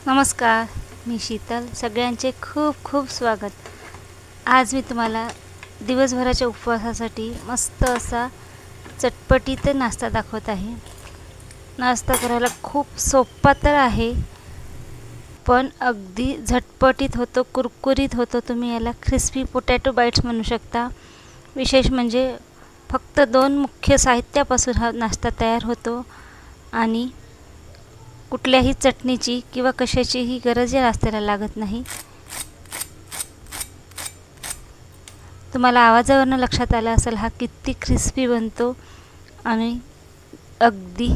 नमस्कार, मी शीतल. सगळ्यांचे खूप खूप स्वागत. आज मी तुम्हाला दिवसभराच्या उपवासासाठी मस्त असा चटपटीत नाश्ता दाखवत आहे. नाश्ता करायला खूप सोपा तर आहे, पण अगदी झटपटीत होतो, कुरकुरीत होतो. तुम्ही याला क्रिस्पी पोटॅटो बाईट्स म्हणू शकता. विशेष म्हणजे फक्त 2 मुख्य साहित्यापासून हा नाश्ता तयार होतो आणि कुठल्याही चटणीची किंवा कशाचीही गरज या नाश्त्याला लागत नाही. तुम्हाला आवाजावरून लक्षात आलं असेल हा किती क्रिस्पी बनतो आणि अगदी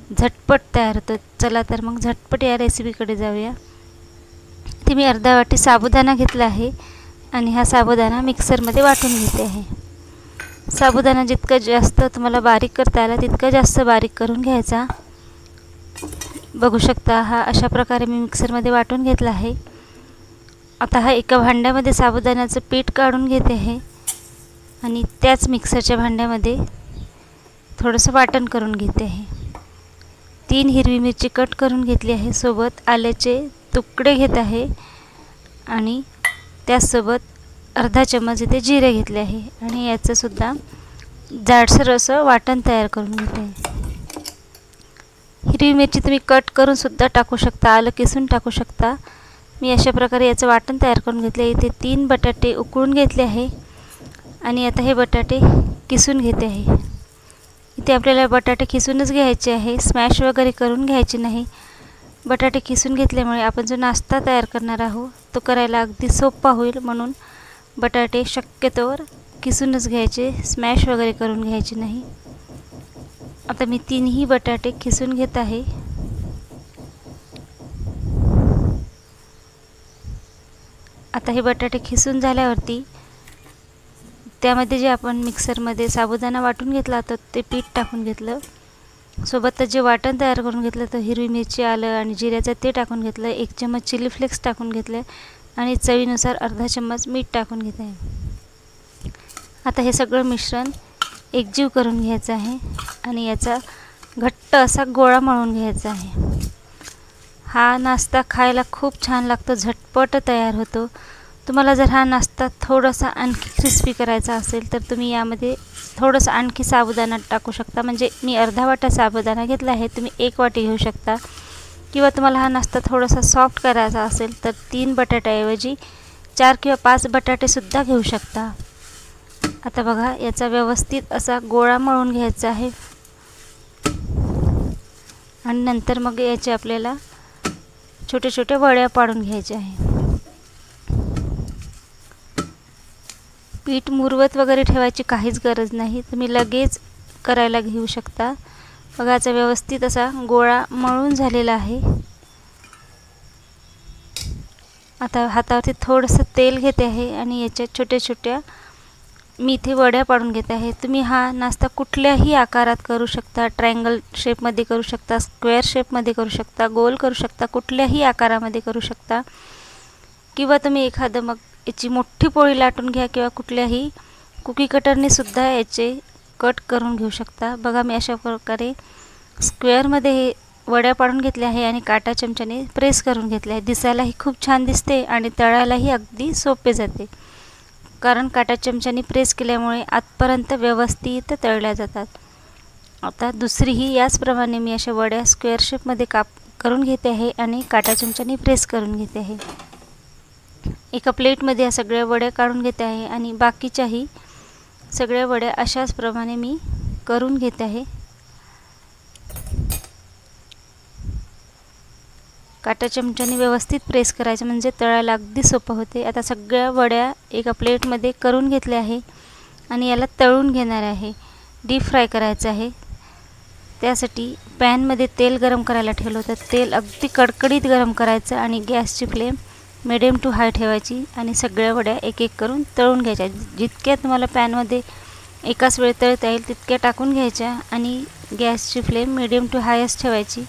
झटपट तयार होतो. चला तर मग झटपट या रेसिपीकडे जाऊया. इथे मी अर्धा वाटी साबुदाणा घेतला आहे आणि हा साबुदाणा मिक्सरमध्ये वाटून घेते आहे. साबुदाणा जितका जास्त तुम्हाला बारीक करता आला तितका जास्त बारीक करून घ्यायचा. बघू शकता हा अशा प्रकारे मी मिक्सरमध्ये वाटून घेतला आहे. आता हा एका भांड्यामध्ये साबुदाण्याचं पीठ काढून घेते आहे आणि त्याच मिक्सरच्या भांड्यामध्ये थोडंसं वाटण करून घेते आहे. 3 हिरवी मिरची कट करून घेतली आहे. सोबत आल्याचे तुकडे घेत आहे आणि त्याचसोबत अर्धा चम्मच इथे जिरे घेतले आहे आणि याचंसुद्धा जाडसर असं वाटण तयार करून घेते आहे. हिरवी मिरची तुम्ही कट करून सुद्धा टाकू शकता, आलं किसून टाकू शकता. मी अशा प्रकारे याचं वाटण तयार करून घेतले. इथे 3 बटाटे उकळून घेतले आहे आणि आता हे बटाटे किसून घेते आहे. इथे आपल्याला बटाटे किसूनच घ्यायचे आहे, स्मॅश वगैरे करून घ्यायचे नाही. बटाटे किसून घेतल्यामुळे आपण जो नाश्ता तयार करणार आहोत तो करायला अगदी सोपा होईल, म्हणून बटाटे शक्यतोवर किसूनच घ्यायचे, स्मॅश वगैरे करून घ्यायचे नाही. आता मी 3ही बटाटे किसून घेत आहे. आता हे बटाटे खिसून झाल्यावरती त्यामध्ये जे आपण मिक्सरमध्ये साबुदाणा वाटून घेतला होता ते पीठ टाकून घेतलं. सोबतच जे वाटण तयार करून घेतलं तर हिरवी मिरची, आलं आणि जिऱ्याचं ते टाकून घेतलं. 1 चम्मच चिली फ्लेक्स टाकून घेतले आणि चवीनुसार अर्धा चम्मच मीठ टाकून घेत आहे. आता हे सगळं मिश्रण एकजीव करून घ्यायचं आहे आणि याचा घट्ट असा गोळा मळून घ्यायचा आहे. हा नाश्ता खायला खूप छान लागतो, झटपट तयार होतो. तुम्हाला जर हा नाश्ता थोडासा आणखी क्रिस्पी करायचा असेल तर तुम्ही यामध्ये थोडंसं आणखी साबुदाणा टाकू शकता. म्हणजे मी अर्धा वाटा साबुदाणा घेतला आहे, तुम्ही 1 वाटी घेऊ शकता. किंवा तुम्हाला हा नाश्ता थोडासा सॉफ्ट करायचा असेल तर 3 बटाट्याऐवजी 4 किंवा 5 बटाटेसुद्धा घेऊ शकता. आता बघा याचा व्यवस्थित असा गोळा मळून घ्यायचा आहे आणि नंतर मग याचे आपल्याला छोटे छोटे वड्या पाडून घ्यायचे आहे. पीठ मुरवत वगैरे ठेवायची काहीच गरज नाही, तुम्ही लगेच करायला घेऊ शकता. बघा याचा व्यवस्थित असा गोळा मळून झालेला आहे. आता हातावरती थोडंसं तेल घेते आहे आणि याच्या छोट्या छोट्या मी इथे वड्या पाडून घेत आहे. तुम्ही हा नाश्ता कुठल्याही आकारात करू शकता, ट्रायंगल शेपमध्ये करू शकता, स्क्वेअर शेपमध्ये करू शकता, गोल करू शकता, कुठल्याही आकारामध्ये करू शकता. किंवा तुम्ही एखादं मग याची मोठी पोळी लाटून घ्या किंवा कुठल्याही कुकी कटरने सुद्धा याचे कट करून घेऊ शकता. बघा मी अशा प्रकारे स्क्वेअरमध्ये हे वड्या पाडून घेतल्या आहे आणि काटा चमच्याने प्रेस करून घेतले आहे. दिसायलाही खूप छान दिसते आणि तळायलाही अगदी सोपे जाते, कारण काटा चमच्याने प्रेस केल्यामुळे आतपर्यंत व्यवस्थित तळल्या जातात. आता दुसरीही याचप्रमाणे मी अशा वड्या स्क्वेअर शेपमध्ये करून घेते आहे आणि काटा चमच्याने प्रेस करून घेते आहे. एका प्लेटमध्ये या सगळ्या वड्या काढून घेते आहे आणि बाकीच्याही सगळ्या वड्या अशाच प्रमाणे मी करून घेते आहे. काटा चमच्याने व्यवस्थित प्रेस करायचं म्हणजे तळायला अगदी सोपं होते. आता सगळ्या वड्या एका प्लेटमध्ये करून घेतल्या आहे आणि याला तळून घेणार आहे, डीप फ्राय करायचं आहे. त्यासाठी पॅनमध्ये तेल गरम करायला ठेवलं होतं. तेल अगदी कडकडीत गरम करायचं आणि गॅसची फ्लेम मिडियम टू हाय ठेवायची आणि सगळ्या वड्या एक एक करून तळून घ्यायच्या. जितक्या तुम्हाला पॅनमध्ये एकाच वेळी तळता येईल तितक्या टाकून घ्यायच्या आणि गॅसची फ्लेम मिडियम टू हायच ठेवायची.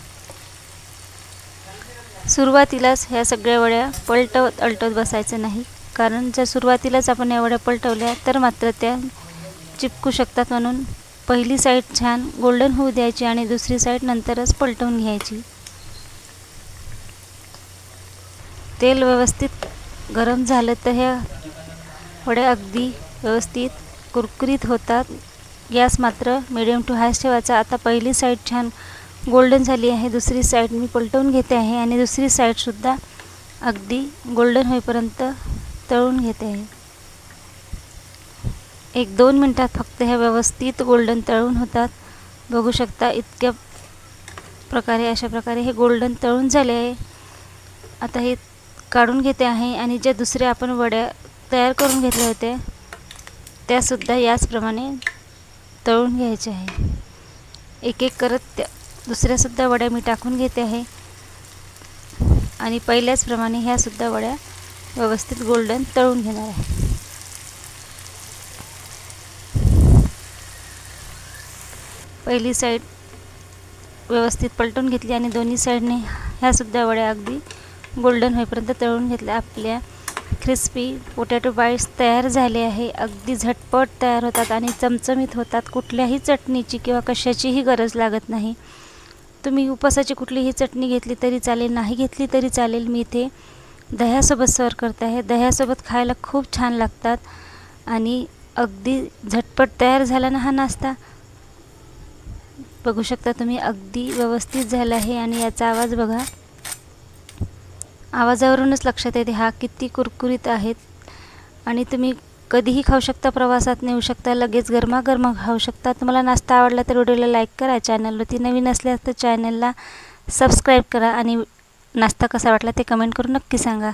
सुरुवातीलाच ह्या सगळ्या वड्या पलटवत अलटवत बसायचं नाही, कारण जर सुरुवातीलाच आपण या वड्या पलटवल्या तर मात्र त्या चिपकू शकतात. म्हणून पहिली साईड छान गोल्डन होऊ द्यायची आणि दुसरी साईड नंतरच पलटवून घ्यायची. तेल व्यवस्थित गरम झालं तर ह्या वड्या अगदी व्यवस्थित कुरकुरीत होतात. गॅस मात्र मिडियम टू हाय ठेवायचा. आता पहिली साईड छान गोल्डन झाली आहे. दुसरी साईड मी पलटवून घेते आहे आणि दुसरी साईडसुद्धा अगदी गोल्डन होईपर्यंत तळून घेते आहे. 1-2 मिनटात फक्त ह्या व्यवस्थित गोल्डन तळून होतात. बघू शकता इतक्या प्रकारे अशा प्रकारे हे गोल्डन तळून झाले आहे. आता हे काढून घेते आहे आणि ज्या दुसऱ्या आपण वड्या तयार करून घेतल्या होत्या त्यासुद्धा याचप्रमाणे तळून घ्यायच्या आहे. एक एक करत त्या दुसऱ्यासुद्धा वड्या मी टाकून घेते आहे आणि पहिल्याचप्रमाणे ह्यासुद्धा वड्या व्यवस्थित गोल्डन तळून घेणार आहे. पहिली साईड व्यवस्थित पलटून घेतली आणि दोन्ही साईडने ह्यासुद्धा वड्या अगदी गोल्डन होईपर्यंत तळून घेतल्या. आपल्या क्रिस्पी पोटॅटो बाईट्स तयार झाले आहे. अगदी झटपट तयार होतात आणि चमचमीत होतात. कुठल्याही चटणीची किंवा कशाचीही गरज लागत नाही. तुम्ही उपासाची कुठलीही चटणी घेतली तरी चालेल, नाही घेतली तरी चालेल. मी इथे दह्यासोबत सर्व करते आहे. दह्यासोबत खायला खूप छान लागतात आणि अगदी झटपट तयार झाला ना हा नाश्ता. बघू शकता तुम्ही अगदी व्यवस्थित झाला आहे आणि याचा आवाज बघा. आवाजावरूनच लक्षात येते हा किती कुरकुरीत आहेत. आणि तुम्ही कधीही खाऊ शकता, प्रवासात नेऊ शकता, लगेच गरमागरम खाऊ शकता. तुम्हाला नाश्ता आवडला तर व्हिडिओला लाईक करा. चॅनलवरती नवीन असल्यास तर चॅनलला सबस्क्राईब करा आणि नाश्ता कसा वाटला ते कमेंट करून नक्की सांगा.